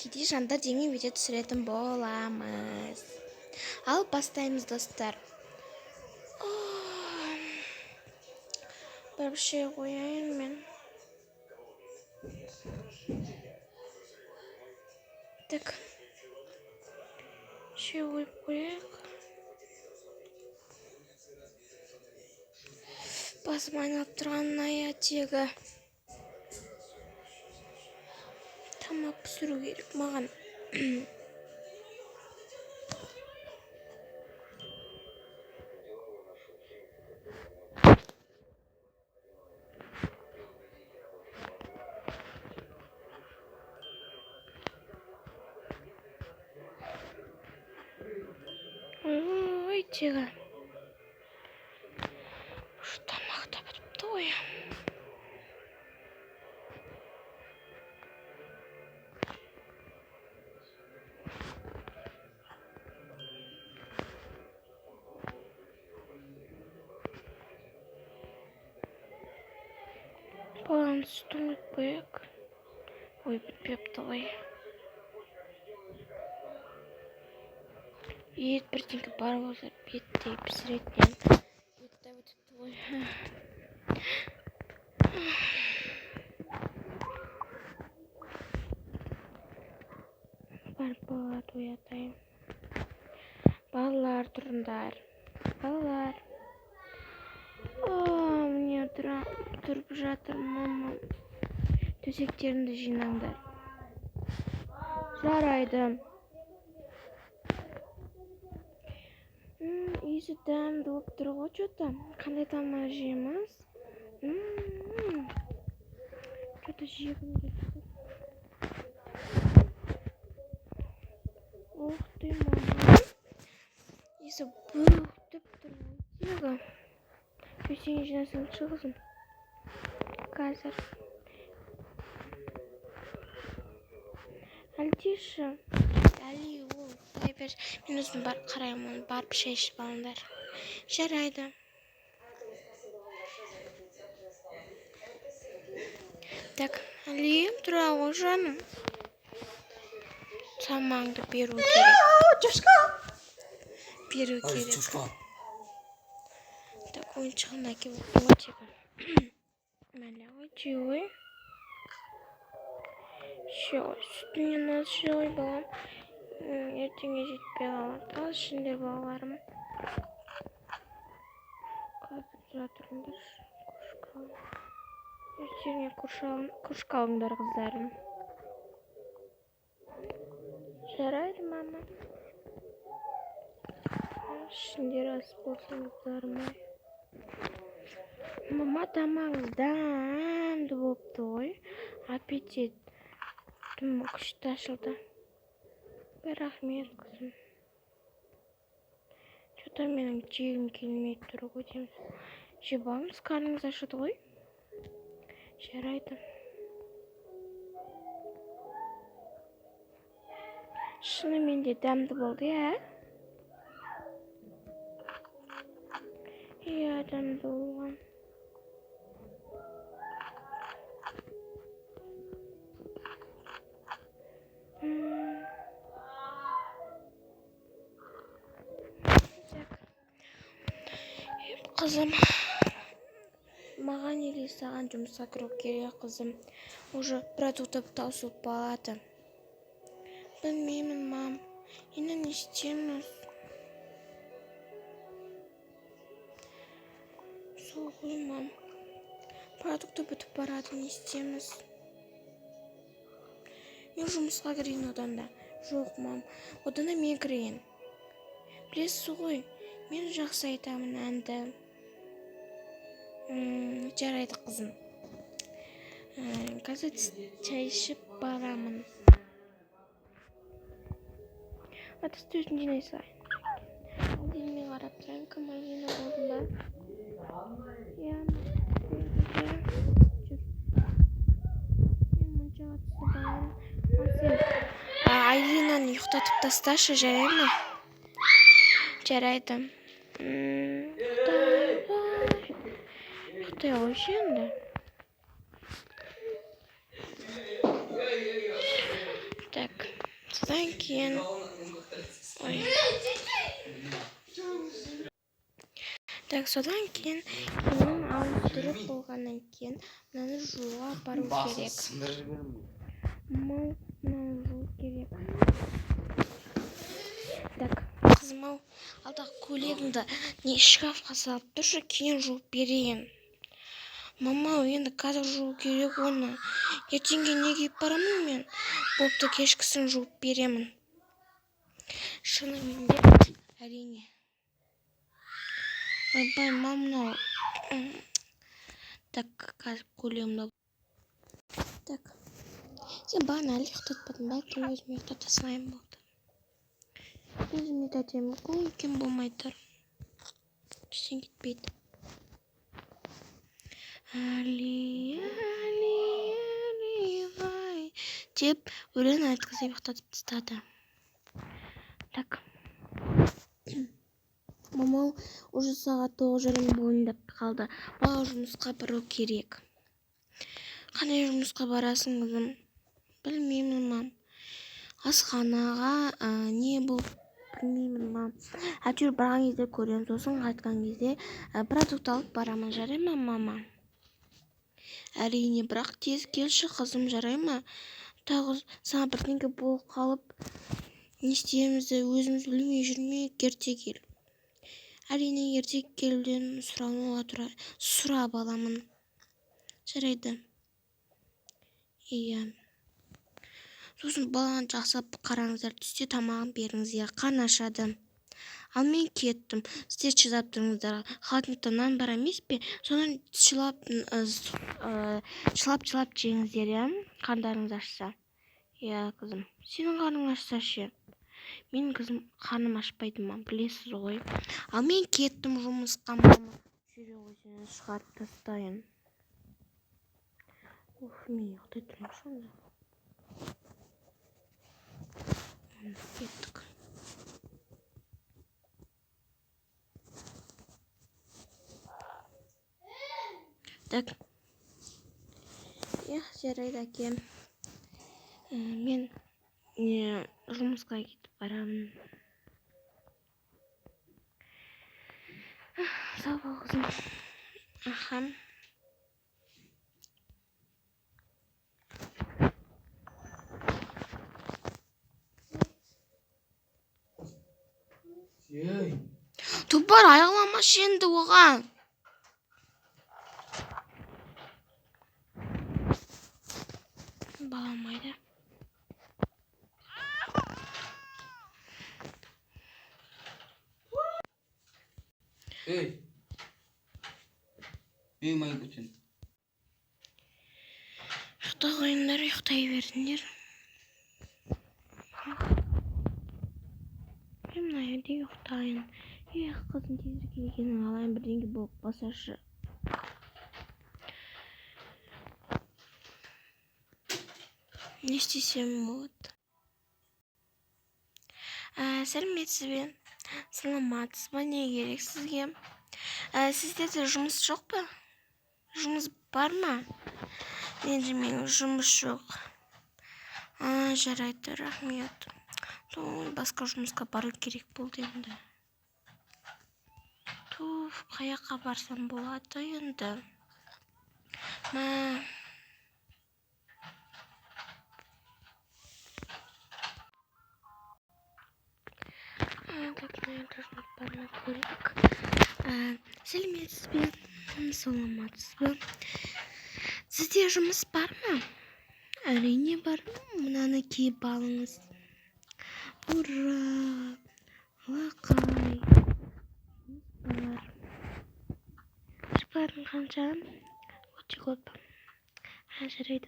кейде жандар деген видео түсіретін боламыз. Ал бастаймыз, достар. Бір şey қояйын мен. Так. Şey қойып қояйық. Басым айналып тұрған аятегі. Тамақ пісіру керек маған. Ой, тегі. Тамақ та бітіпті ғой. Баланы сүтін өтпейік. Ой, бітпепті ғой. Ет бірдеңке бар болса беттей пісіретінен. Етті өтіпті ғой. Бар балаларды оятайын. Балалар тұрыңдар. Балалар. Міне тұрып жатыр мама. Төсектеріңді жинаңдар. Жарайды. Иісі дәмді болып тұр ғой что-то. Қандай тамақ жейміз? Что-то жегім келді. Ух ты, мама. Иісі бұрықтып тұр ғой. Төсегін жинасың шығызым. Қазір. Әлдеші. Әли, ол. Мен өзім қараймын, барып шай ішіп алыңдар. Жарайды. Так, Әли, тұра ғой жаным. Тамағыңды беру керек. Чашка! Беру керек. Чашка. Так, ойыншығын әкеп өтегі. Мәлі өтегі. Сүтінен аз жой балам. Ертеңге жетпей қалады. Ал ішінде балаларым. Қазір жатырыңдар. Ертеңге күршік алыңдар, қыздарым. Жарайды, мама. Ішінде рас болсаңыздарым. Мама, тамағыңыз дәмді болыпты ғой. Аппетит. Күшті ашылды. Рахмет, қызым. Что-то менің жегім келмей тұр ғой дейміз. Жеп алыңыз, қарныңыз ашыды ғой. Жарайды. Шынымен де дәмді болды, ә? Иә, дәмді болған. Қызым, маған или саған жұмысқа кіру керек, қызым. Уже продуктов таусылып қалады. Білмеймін, мам. Енді не істейміз? Сол ғой, мам. Продукты бітіп барады, не істейміз? Мен жұмысқа кірейін одан да. Жоқ, мам. Одан да мен кірейін. Білесіз ғой, мен жақсы айтамын әнді. Жарайды, қызым. Қазір чай ішіп барамын. Атысты өзін жинай салайын. Алденмен қарап тұрайын, кім Алина болды ба? Иә, мен мұншаға түсіп алайын. Алинаны ұйықтатып тасташы, жарай ма? Жарайды. Ұйықтай қойшы енді. Так. содан кейін содан кейін киімін ауыстырып болғаннан кейін мынаны жууға апару керек. Мынаны жуу керек. Қызым-ау, алдағы көйлегіңді не шкафқа салып тұршы, кейін жуып берейін. Мама, енді қазір жуу керек оны. Ертеңге не киіп барамын мен? Бопты, кешкісін жуып беремін. Шынымен де, әрине. Ойбай, мамнау. Қазір көйлегімді. Сен бағана әлі ұйықтатпадың, бәлкім өзім ұйықтата салайын болды. Өзім ұйықтатайын, көңіл болмай тұр. Ештен кетпейді. Али, ай деп өлең айтқызып ұйықтатып тастады. Мама уже сағат 9:30 болайын қалды. Маған жұмысқа бару керек. Қандай жұмысқа барасың, қызым? Білмеймін, мам. Асханаға не бұл? Білмеймін, мам. Әйтеуір барған кезде көремін, сосын қайтқан кезде продукт алып барамын, жарай ма, мама? Әрине, бірақ тез келші, қызым, жарай ма? Тағы саған бірдеңе болып қалып, не істеймізді өзіміз білмей жүрмейік, ерте кел. Әрине, ерте келуден сұрап аламын. Жарайды. Иә. Сосын баланы жақсылап қараңыздар, түсте тамағын беріңіздер, қан ашады. Ал мен кеттім. Сіздер шыдап тұрыңыздар. Халатыңызда нан бар емес пе? Соны шылап жеңіздер, иә? Қандарыңыз ашса. Иә, қызым. Сенің қарның ашса ше? Менің қызым қарным ашпайды, мам, білесіз ғой. Ал мен кеттім жұмысқа, мама. Жүре ғой, сені шығарып тастайын. Мен ұйықтай тұрмақшы онда. Кеттік. Жарайды, әке. Мен жұмысқа кетіп барамын. Сау бол, қызым. Ахам. Тұпар, аяғламашы енді оған. Баламайды. Ей, май көтен. Ұйықтай қойыңдар, ұйықтай бердіңдер. Мен мына жерде ұйықтайын. Қызым тезірек келгенін алайын, бірдеңе болып басашы. Не істесем болады? Сәлеметсіз бе? Саламатсыз ба? Не керек сізге? Сіздерде жұмыс жоқ па? Жұмыс бар ма? Менің жұмыс жоқ. Жарайды, рахмет. Басқа жұмысқа бару керек болды енді. Қаяққа барсам болады енді. Сәлеметсіз бе? Саламатсыз ба? Сізде жұмыс бар ма? Әрине бар. Мынаны киіп алыңыз. Ура! Лақай. Зарплатың қанша? Өте көп. Жарайды.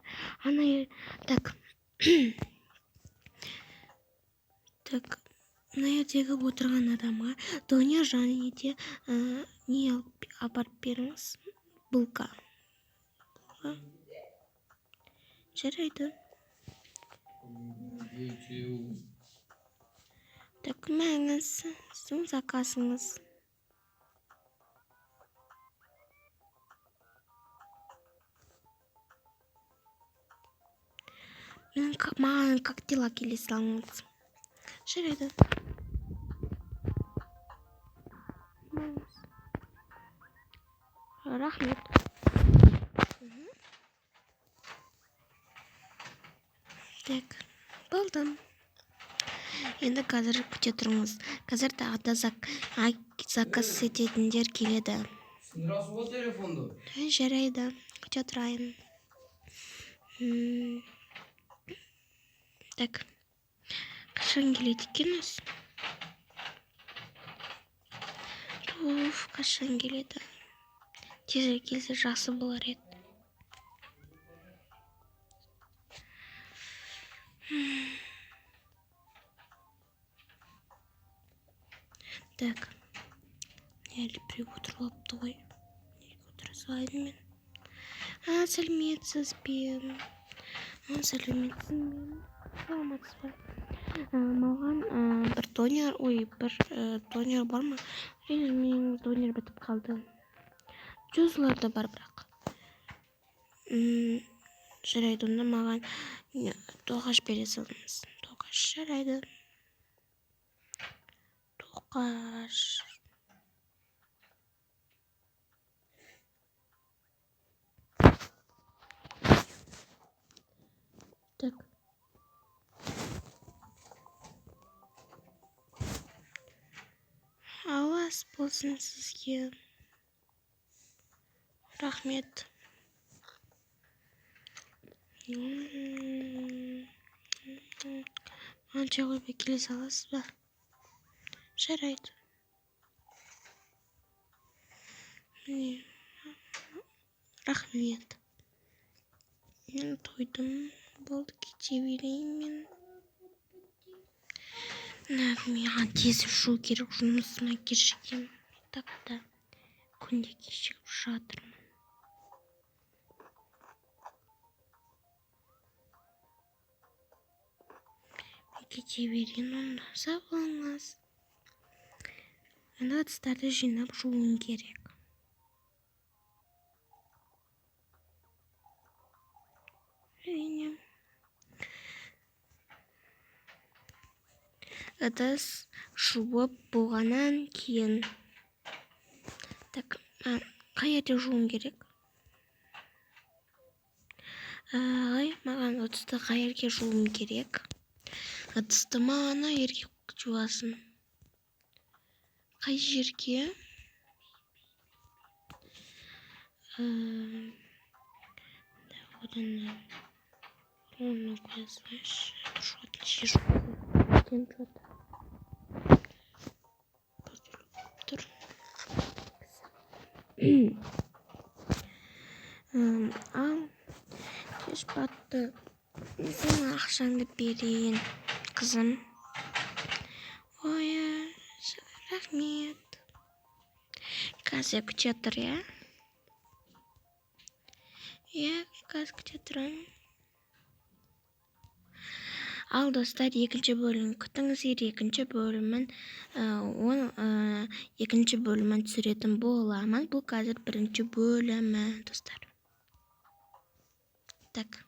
Мына жердегі отырған адамға Доня және де не апарып беріңіз? Булка. Жарайды. Мәңіз, сіздің заказыңыз. Маған коктейль келе салыңыз. Жарайды. Рахмет. Так, болдым. Енді қазір күте тұрыңыз. Қазір тағы да заказ ететіндер келеді. Сындырасың ғой телефонды. Жарайды, күте тұрайын. Так, қашан келеді екенбіз? Қашан келеді? Тезірек келсе жақсы болар еді. Так, әлі біреу отырып алыпты ғой. Неге отыра салайын мен? Сәлеметсіз бе? Саламатсыз ба? Маған бір тонер бар ма? Менің тонер бітіп қалды. Джузлар да бар бірақ. Жарайды, онда маған тоғаш бере салыңыз. Тоғаш, жарайды. Тоғаш. Так. Ауас болсын сізге. Рахмет. Анша қойып келе саласыз ба? Жарайды. Рахмет. Мен тойдым. Болды, кете берейін мен. Маған тез ұшу керек, жұмысыма кешігем. Так та күнде кешігіп жатырмын. Кете берейін онда. Сау болыңыз. Енді ыдыстарды жинап жууым керек. Әрине. Ыдыс жуып болғаннан кейін. Так, қай жерде жууым керек? Маған ыдысты қай жерге жууым керек? Ыдысты ана жерге жуасың. Қай жерге? Оны қоя салайыншы. Что-то жер что-то. Тұр. Ал, кеш батты. Сен ақшаңды берейін, қызым. Ой, рахмет. Қазір күте тұр, я? Қазір күте тұрам. Ал, достар, екінші бөлім күтіңіздер, екінші бөлімін түсіретін боламын. Бұл қазір бірінші бөлімі, достар. Так.